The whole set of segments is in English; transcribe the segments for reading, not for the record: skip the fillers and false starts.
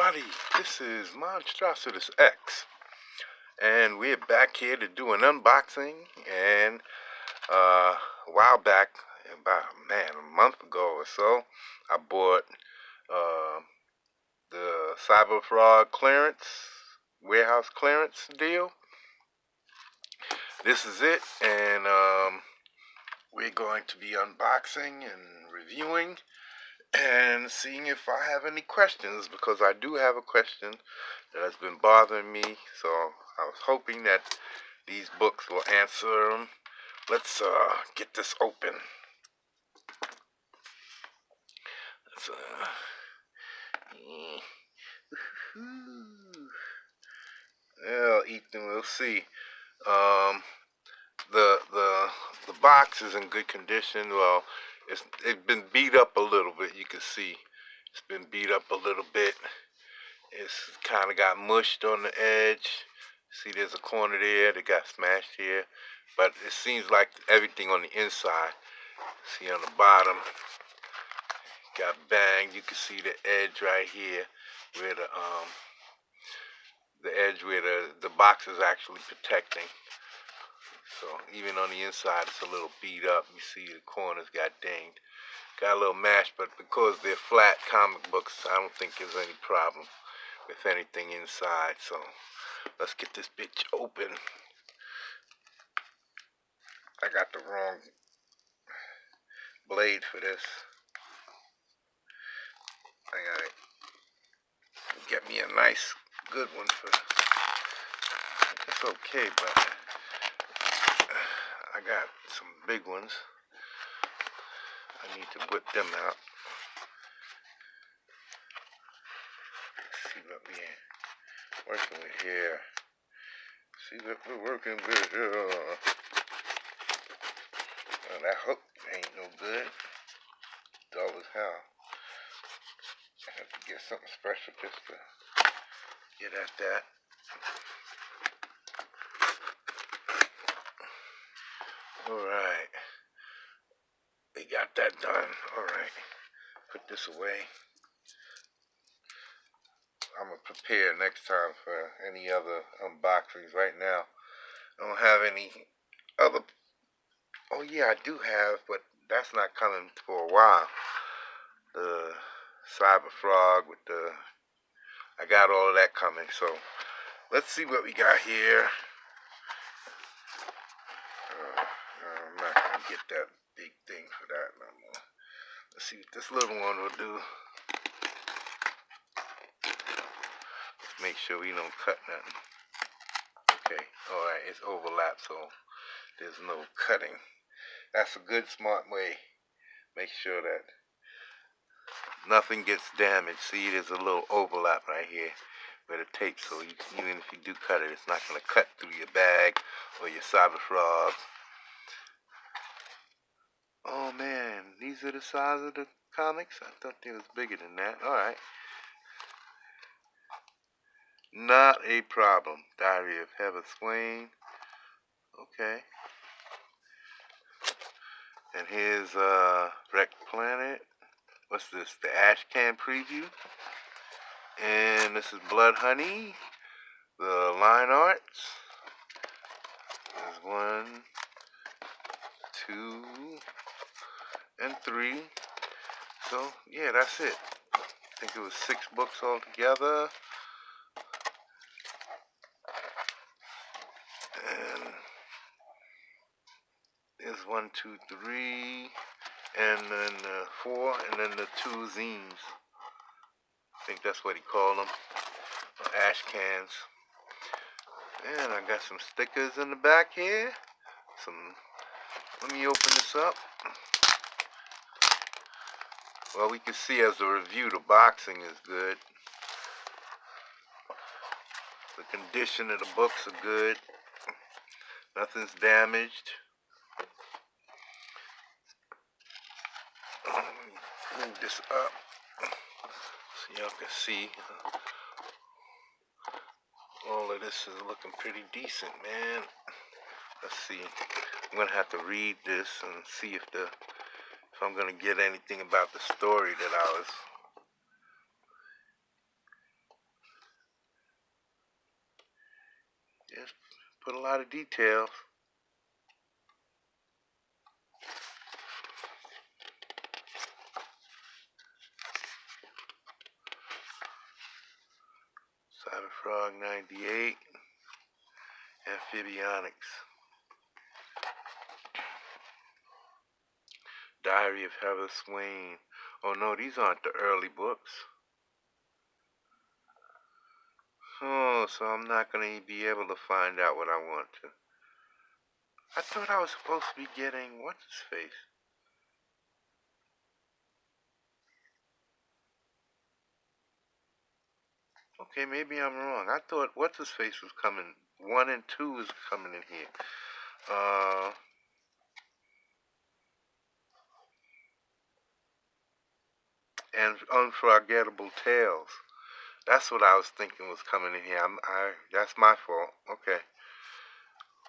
everybody, this is Monstrositus X, and we're back here to do an unboxing. And a while back, about a month ago or so, I bought the Cyberfrog warehouse clearance deal. This is it, and we're going to be unboxing and reviewing and seeing if I have any questions, because I do have a question that has been bothering me, so I was hoping that these books will answer them. Let's get this open. Let's, well, Ethan, we'll see. The box is in good condition. Well, it's been beat up a little bit. You can see it's been beat up a little bit. It's kind of got mushed on the edge. See, there's a corner there that got smashed here, but it seems like everything on the inside. See, on the bottom got banged. You can see the edge right here where the edge where the box is actually protecting. So even on the inside, it's a little beat up. You see the corners got dinged. Got a little mashed, but because they're flat comic books, I don't think there's any problem with anything inside. So let's get this bitch open. I got the wrong blade for this. I gotta get me a nice, good one for. It's okay, but I got some big ones. I need to whip them out. Let's see what we're working with here. See what we're working with here. Well, that hook ain't no good. Dull as hell. I have to get something special just to get at that. Alright. We got that done. Alright. Put this away. I'm going to prepare next time for any other unboxings. Right now, I don't have any other. Oh yeah, I do have, but that's not coming for a while. The Cyberfrog with the. I got all of that coming, so let's see what we got here. I'm not going to get that big thing for that no more. Let's see what this little one will do. Make sure we don't cut nothing. Okay, alright, it's overlapped, so there's no cutting. That's a good, smart way. Make sure that nothing gets damaged. See, there's a little overlap right here where the tape, so even if you do cut it, it's not going to cut through your bag or your Cyberfrog. Oh man, these are the size of the comics? I thought they was bigger than that. Alright. Not a problem. Diary of Heather Swain. Okay. And here's Wreck Planet. What's this? The Ash Can Preview. And this is Blood Honey. The line arts. There's 1, 2, and 3. So yeah, that's it. I think it was 6 books altogether. And there's 1, 2, 3, and then 4, and then the 2 zines. I think that's what he called them, ash cans. And I got some stickers in the back here. Let me open this up. Well, we can see as a review, the boxing is good. The condition of the books are good. Nothing's damaged. Let me move this up so y'all can see. All of this is looking pretty decent, man. Let's see. I'm gonna have to read this and see if I'm gonna get anything about the story that I was put a lot of details. Cyberfrog 98, Amphibionics. Diary of Heather Swain. Oh no, these aren't the early books. Oh, so I'm not going to be able to find out what I want to. I thought I was supposed to be getting, what's his face? Okay, maybe I'm wrong. I thought what's his face was coming. 1 and 2 was coming in here. And Unforgettable Tales. That's what I was thinking was coming in here. That's my fault. Okay.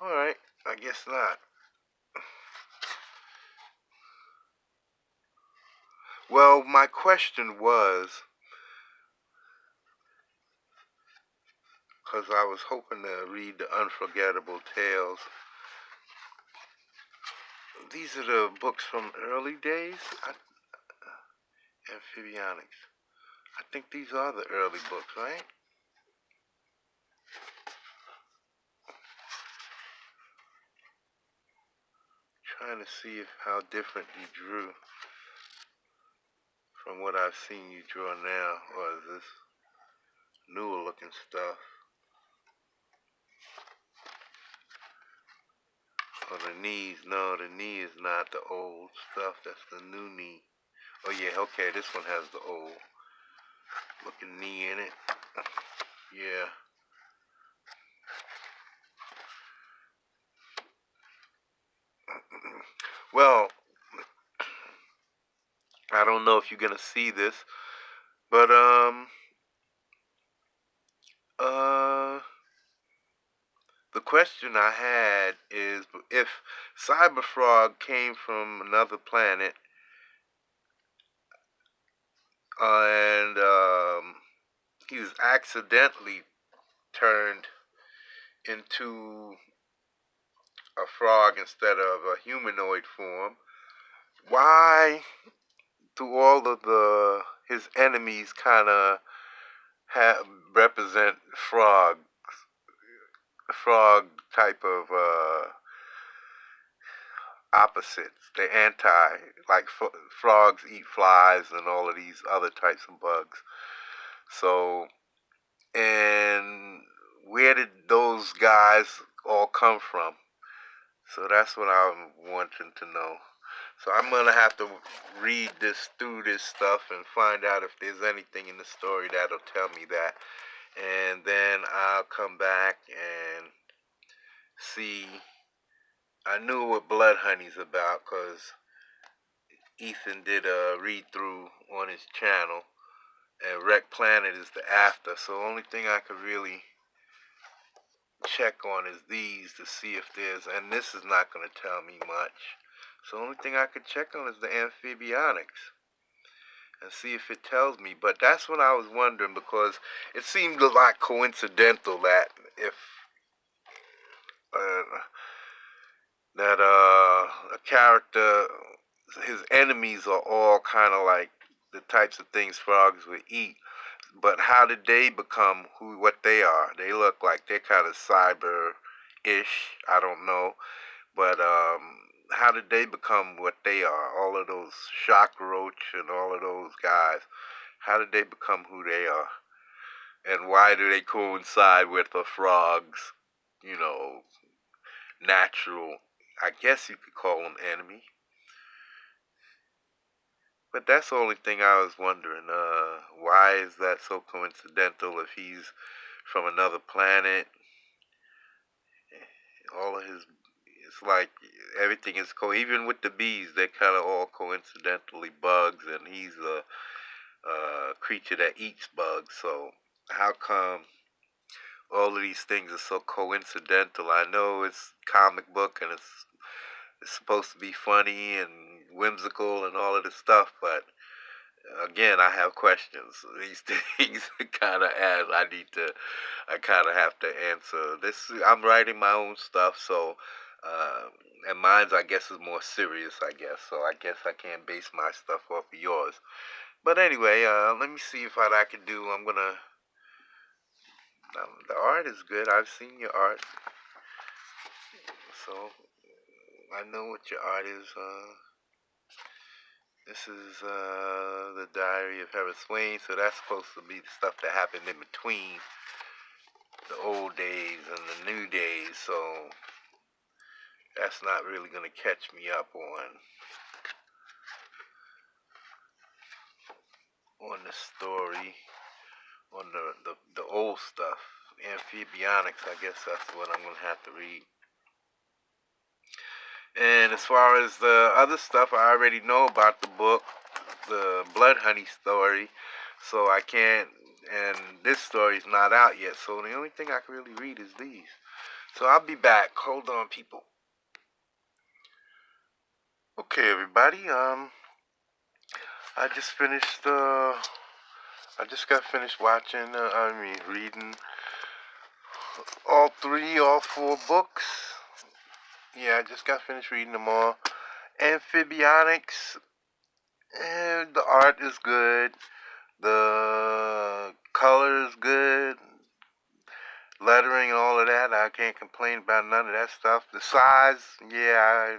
All right. I guess not. Well, my question was, because I was hoping to read the Unforgettable Tales. These are the books from early days. Amphibionics. I think these are the early books, right? Trying to see how different you drew from what I've seen you draw now, or is this newer looking stuff? Or the knees? No, the knee is not the old stuff. That's the new knee. Oh yeah, okay. This one has the old looking knee in it. Yeah. Well, I don't know if you're gonna see this, but uh the question I had is if Cyberfrog came from another planet and he was accidentally turned into a frog instead of a humanoid form, why do all of his enemies kind of represent frog type of opposites? The anti, like frogs eat flies and all of these other types of bugs. So, and where did those guys all come from? So that's what I'm wanting to know. So I'm gonna have to read through this stuff and find out if there's anything in the story that'll tell me that, and then I'll come back and see. I knew what Blood Honey's about because Ethan did a read through on his channel, and Wreck Planet is the after. So the only thing I could really check on is these to see if there's, and this is not going to tell me much. So the only thing I could check on is the amphibionics and see if it tells me. But that's what I was wondering, because it seemed a lot coincidental that if uh, a character, his enemies are all kind of like the types of things frogs would eat. But how did they become what they are? They look like they're kind of cyber-ish. I don't know. But how did they become what they are? All of those shock roach and all of those guys. How did they become who they are? And why do they coincide with the frogs? You know, natural, I guess you could call them enemy. But that's the only thing I was wondering. Why is that so coincidental if he's from another planet? All of his, it's like everything is even with the bees, they're kind of all coincidentally bugs, and he's a creature that eats bugs. So how come all of these things are so coincidental? I know it's comic book and it's supposed to be funny and whimsical and all of this stuff, but again, I have questions. These things kind of as I kind of have to answer. I'm writing my own stuff, so, uh, and mine's, I guess, is more serious, I guess. So I guess I can't base my stuff off of yours. But anyway, let me see if what I can do. The art is good. I've seen your art, so I know what your art is. This is the Diary of Harris Swain, so that's supposed to be the stuff that happened in between the old days and the new days, so that's not really going to catch me up on the story, on the old stuff. Amphibionics, I guess that's what I'm going to have to read. And as far as the other stuff, I already know about the book, the Blood Honey story, so I can't, and this story's not out yet, so the only thing I can really read is these. So I'll be back. Hold on, people. Okay, everybody, I just finished, I just got finished watching, reading all four books. Yeah, I just got finished reading them all. Amphibionics, the art is good. The color is good. Lettering and all of that, I can't complain about none of that stuff. The size, yeah, I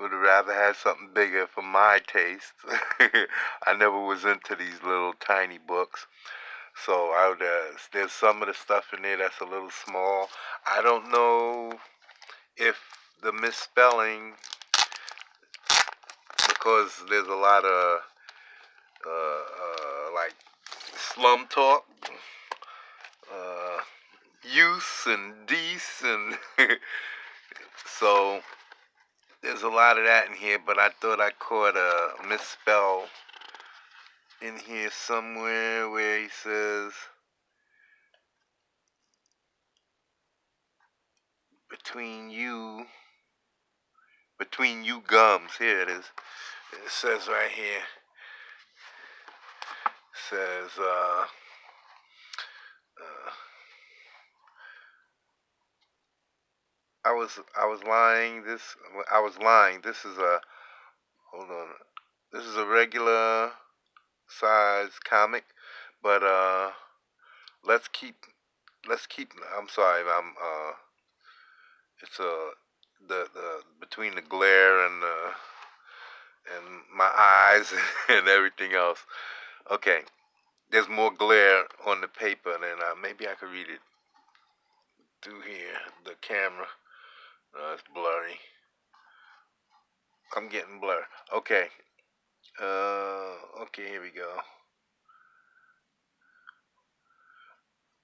would have rather had something bigger for my taste. I never was into these little tiny books. So there's some of the stuff in there that's a little small. I don't know if the misspelling, because there's a lot of like slum talk, use and dece, and so there's a lot of that in here. But I thought I caught a misspell in here somewhere where he says between you gums. Here it is. It says right here. It says I was lying. I was lying. This is a hold on. This is a regular size comic, but let's keep I'm sorry. It's the between the glare and my eyes and everything else. Okay, there's more glare on the paper than maybe I could read it through here. The camera, it's blurry. I'm getting blur. Okay. Okay, here we go.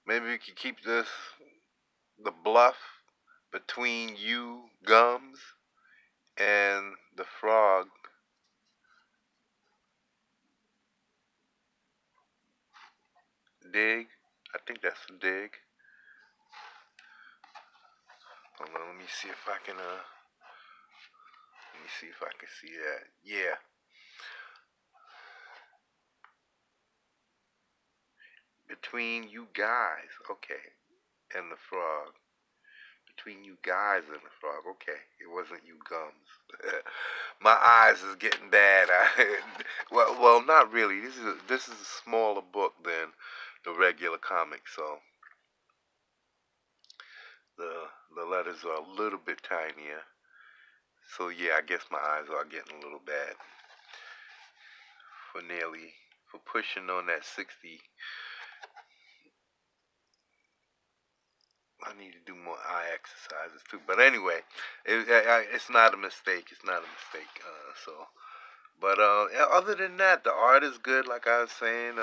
Maybe we could keep the bluff between you gums and the frog. Dig. I think that's a dig. Hold on, let me see if I can let me see if I can see that. Yeah. Between you guys. Okay. And the frog. Between you guys and the frog. Okay. It wasn't you gums. My eyes is getting bad. Well, not really. This is a smaller book than the regular comic, so the letters are a little bit tinier. So yeah, I guess my eyes are getting a little bad for pushing on that 60. I need to do more eye exercises too. But anyway, it's not a mistake. It's not a mistake. But other than that, the art is good. Like I was saying,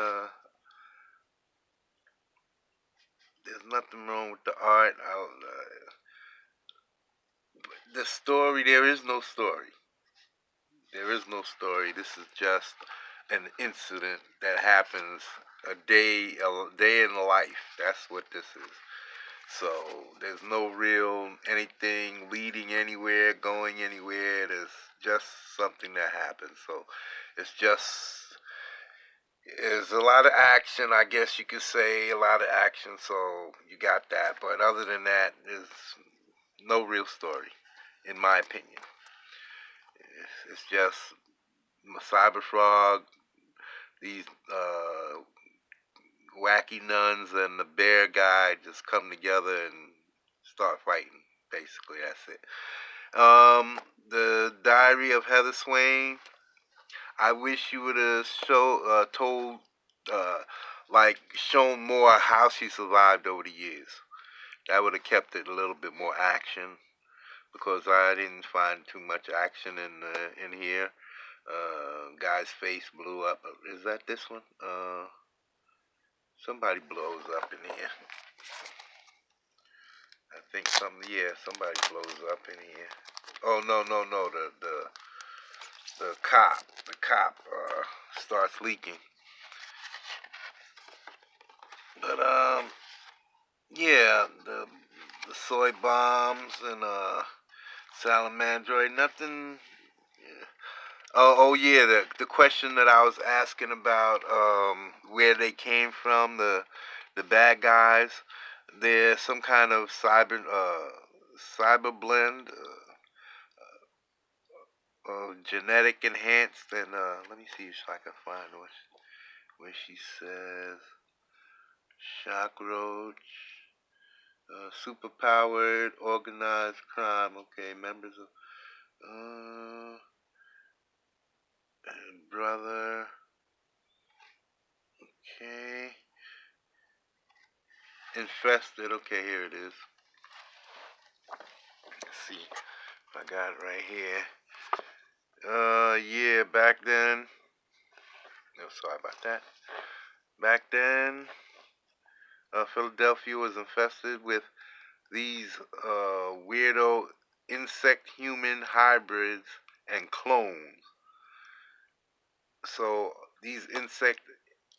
there's nothing wrong with the art. The story, there is no story. There is no story. This is just an incident that happens a day in life. That's what this is. So there's no real anything leading anywhere, going anywhere. There's just something that happens. So it's just There's a lot of action, I guess you could say, a lot of action, so you got that. But other than that, there's no real story, in my opinion. It's just Cyberfrog, these wacky nuns, and the bear guy just come together and start fighting. Basically, that's it. The Diary of Heather Swain. I wish you would have told, uh, like, shown more how she survived over the years. That would have kept it a little bit more action because I didn't find too much action in here. Guy's face blew up. Is that this one? Somebody blows up in here. I think something. Yeah, somebody blows up in here. Oh no! The cop starts leaking. But yeah, the soy bombs and salamandroid, nothing. Yeah. Oh yeah, the question that I was asking about where they came from, the bad guys. They're some kind of cyber blend, genetic enhanced, and let me see if I can find where she says shock roach. Superpowered organized crime. Okay, members of brother. Okay, infested. Okay, here it is. Let's see if I got it right here. Yeah, back then. No, sorry about that. Back then, Philadelphia was infested with these weirdo insect-human hybrids and clones. So these insect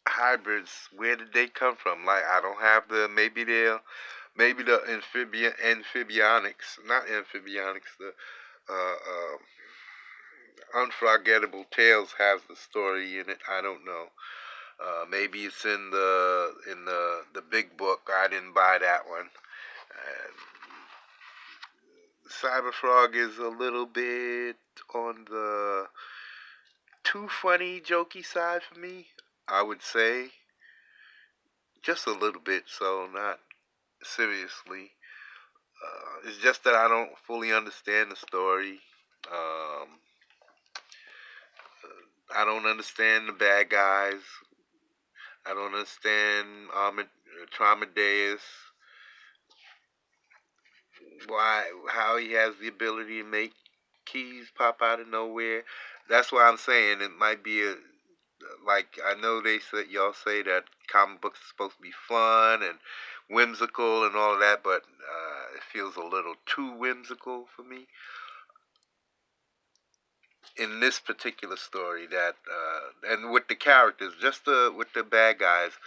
hybrids, where did they come from? Like, I don't have maybe the amphibionics, not amphibionics, the unforgettable tales has the story in it. I don't know. Maybe it's in the big book. I didn't buy that one. Cyberfrog is a little bit on the too funny, jokey side for me. I would say just a little bit, so not seriously. It's just that I don't fully understand the story. Um, I don't understand the bad guys. I don't understand Tramadeus. How he has the ability to make keys pop out of nowhere. That's why I'm saying it might be a like I know they said y'all say that comic books are supposed to be fun and whimsical and all of that, but it feels a little too whimsical for me in this particular story. That and with the characters, just with the bad guys,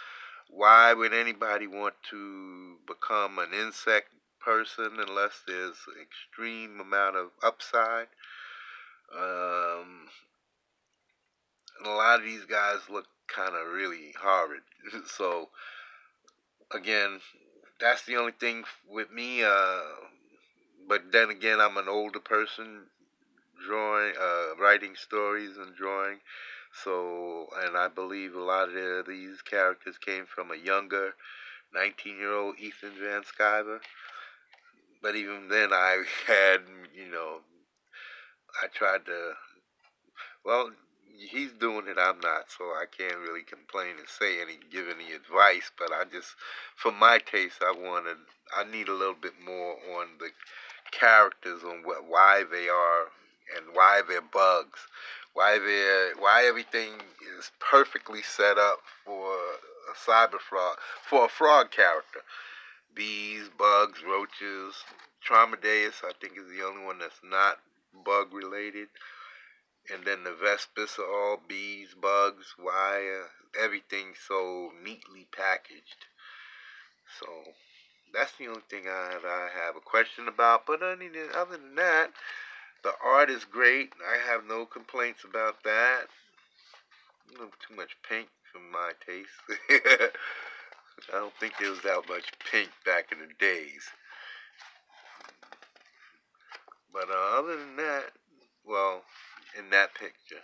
why would anybody want to become an insect person unless there's extreme amount of upside? Um, and a lot of these guys look kind of really horrid. So again, that's the only thing with me. But then again, I'm an older person drawing, writing stories and drawing. So, and I believe a lot of these characters came from a younger 19-year-old Ethan Van Sciver. But even then, I had, I tried to, well, he's doing it, I'm not, so I can't really complain and give any advice. But I just, for my taste, I need a little bit more on the characters, on why they are and why they're bugs, why everything is perfectly set up for a cyber frog, for a frog character. Bees, bugs, roaches. Tramadeus, I think, is the only one that's not bug related. And then the Vespis are all bees, bugs, wire, everything so neatly packaged. So that's the only thing I have a question about. But other than that, the art is great. I have no complaints about that. A little too much pink for my taste. I don't think there was that much pink back in the days. But other than that, well, in that picture,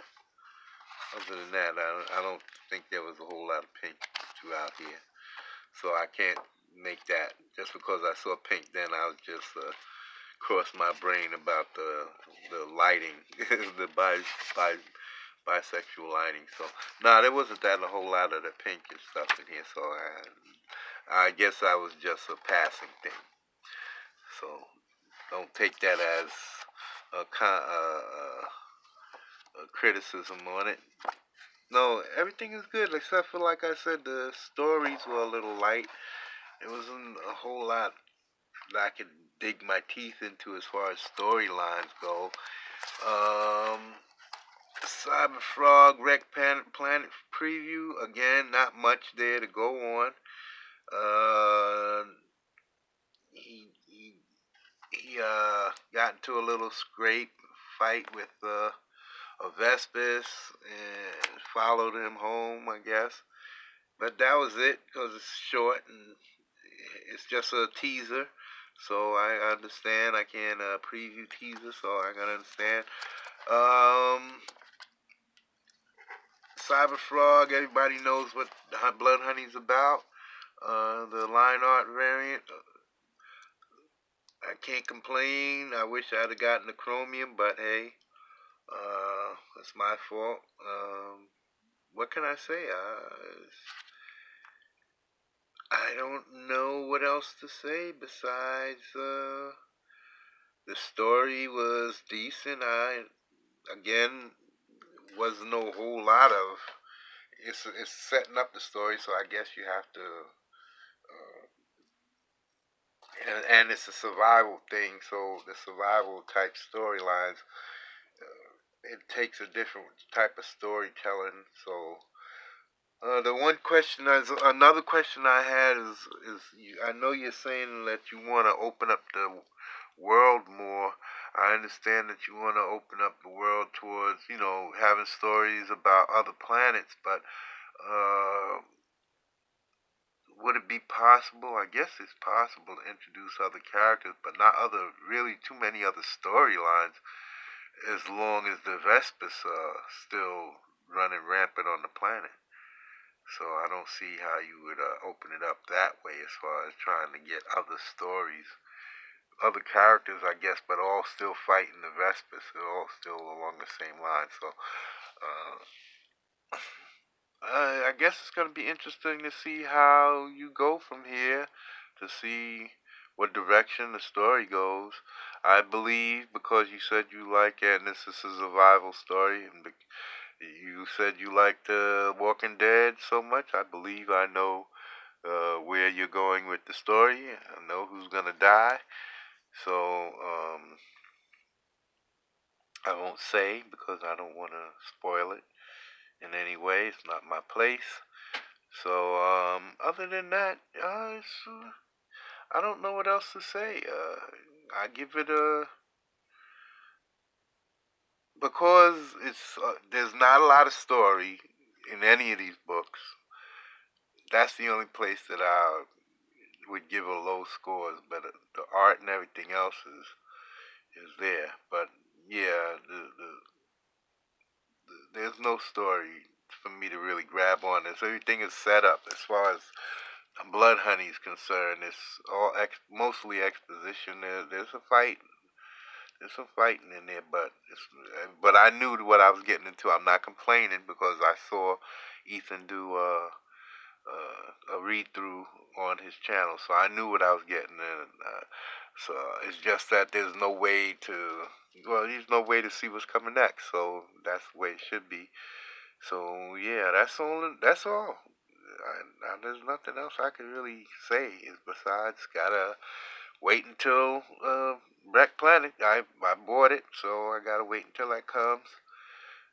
other than that, I don't think there was a whole lot of pink throughout here. So I can't make that. Just because I saw pink then, I'll just cross my brain about the lighting, the bisexual lighting. So, nah, there wasn't that a whole lot of the pink and stuff in here. So I guess I was just a passing thing. So don't take that as a criticism on it. No, everything is good except for, like I said, the stories were a little light. It wasn't a whole lot that I could dig my teeth into as far as storylines go. Um, Cyberfrog Wreck Planet preview, again, not much there to go on. He got into a little scrape fight with a Vespis and followed him home, I guess. But that was it because it's short and it's just a teaser. So I understand. I can preview teasers, so I can understand. Cyberfrog, everybody knows what Blood Honey's about. The line art variant, I can't complain. I wish I'd have gotten the chromium, but hey, it's my fault. What can I say? I don't know what else to say besides the story was decent. Again, wasn't no whole lot of. It's setting up the story, so I guess you have to. And it's a survival thing, so the survival type storylines, it takes a different type of storytelling. So the one question, another question I had is I know you're saying that you want to open up the world more. I understand that you want to open up the world towards, having stories about other planets, but would it be possible? I guess it's possible to introduce other characters, but not really too many other storylines, as long as the Vespis are still running rampant on the planet. So I don't see how you would open it up that way as far as trying to get other stories, other characters, I guess, but all still fighting the Vespis. They're all still along the same line. So I guess it's going to be interesting to see how you go from here, to see what direction the story goes. I believe because you said you like it, and this is a survival story, and you said you liked Walking Dead so much, I believe I know where you're going with the story. I know who's going to die. So I won't say because I don't want to spoil it in any way. It's not my place. So other than that, I don't know what else to say. I give it a because it's there's not a lot of story in any of these books. That's the only place that I would give a low scores. But the art and everything else is there. But yeah, there's no story for me to really grab on. This everything is set up as far as Blood Honey is concerned. It's all mostly exposition. There's a fight. There's some fighting in there, but I knew what I was getting into. I'm not complaining because I saw Ethan do a read through on his channel, so I knew what I was getting. And so it's just that there's no way to see what's coming next. So that's the way it should be. So yeah, that's all. There's nothing else I can really say is besides gotta wait until Wreck Planet. I bought it, so I gotta wait until that comes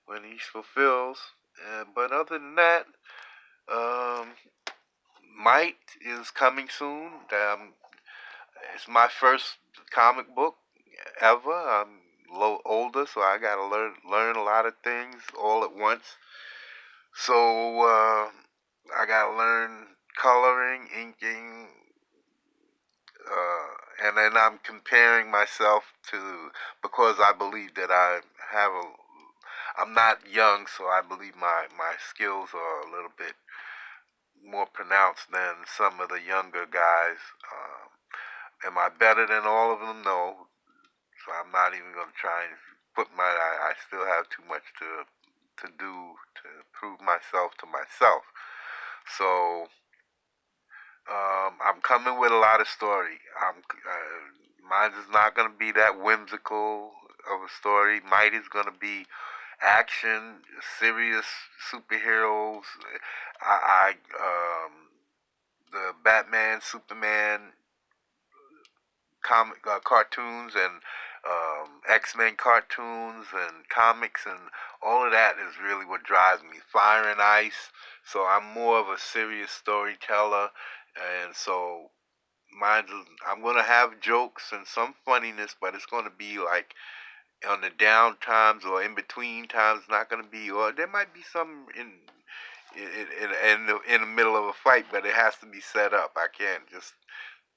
when he fulfills. But other than that, um, Might is coming soon. It's my first comic book ever. I'm a little older, so I gotta learn a lot of things all at once. So I gotta learn coloring, inking, and then I'm comparing myself to, because I believe that I'm not young, so I believe my skills are a little bit more pronounced than some of the younger guys. Am I better than all of them? No. So I'm not even going to try and I still have too much to do to prove myself to myself. So I'm coming with a lot of story. Mine is not going to be that whimsical of a story. Mine is going to be action, serious superheroes. I the Batman, Superman, comic cartoons and X-Men cartoons and comics and all of that is really what drives me. Fire and Ice. So I'm more of a serious storyteller, and so mine. I'm gonna have jokes and some funniness, but it's gonna be like on the down times or in between times. Not gonna be, or there might be some in the middle of a fight, but it has to be set up. I can't just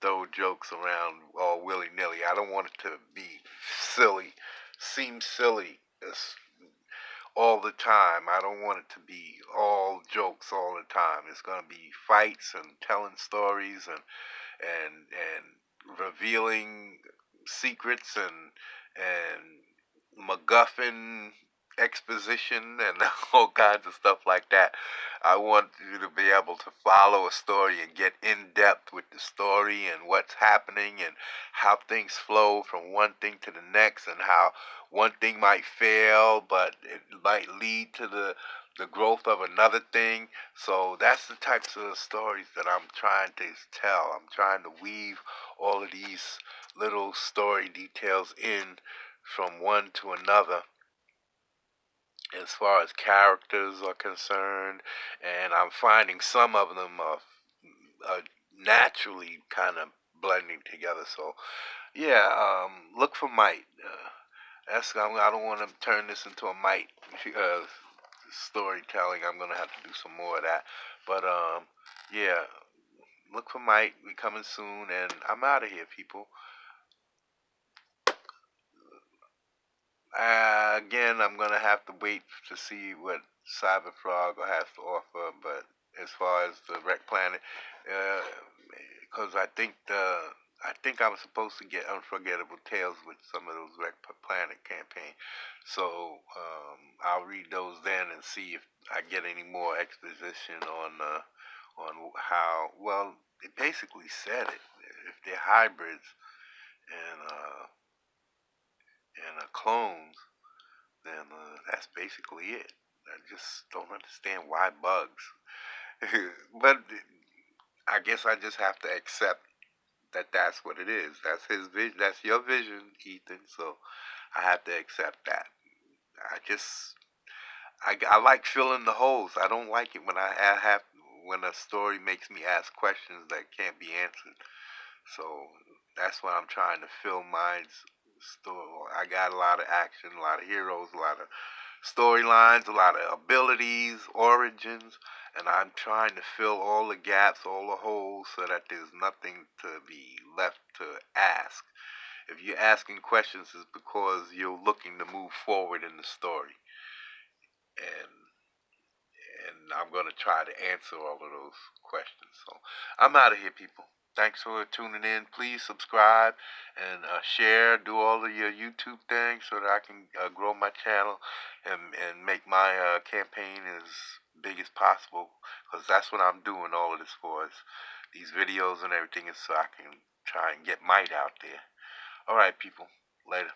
throw jokes around all willy nilly. I don't want it to be silly, seem silly all the time. I don't want it to be all jokes all the time. It's gonna be fights and telling stories and revealing secrets and MacGuffin exposition and all kinds of stuff like that. I want you to be able to follow a story and get in depth with the story and what's happening and how things flow from one thing to the next and how one thing might fail but it might lead to the growth of another thing. So that's the types of stories that I'm trying to tell. I'm trying to weave all of these little story details in from one to another as far as characters are concerned, and I'm finding some of them are naturally kind of blending together. So yeah, look for Might. I don't want to turn this into a Might storytelling. I'm gonna have to do some more of that. But yeah, look for Might. We coming soon, and I'm out of here, people. Again, I'm gonna have to wait to see what Cyberfrog has to offer. But as far as the Wreck Planet, because I think I'm supposed to get Unforgettable Tales with some of those Wreck Planet campaign. So I'll read those then and see if I get any more exposition on how well it basically said it. If they're hybrids and clones, then that's basically it. I just don't understand why bugs. But I guess I just have to accept that that's what it is. That's his vision. That's your vision, Ethan. So I have to accept that. I just I like filling the holes. I don't like it when I have when a story makes me ask questions that can't be answered. So that's why I'm trying to fill mine's story. I got a lot of action, a lot of heroes, a lot of storylines, a lot of abilities, origins, and I'm trying to fill all the gaps, all the holes, so that there's nothing to be left to ask. If you're asking questions, it's because you're looking to move forward in the story, and and I'm going to try to answer all of those questions. So I'm out of here, people. Thanks for tuning in. Please subscribe and share. Do all of your YouTube things so that I can grow my channel and make my campaign as big as possible. Because that's what I'm doing all of this for. Is these videos and everything is so I can try and get might out there. All right, people. Later.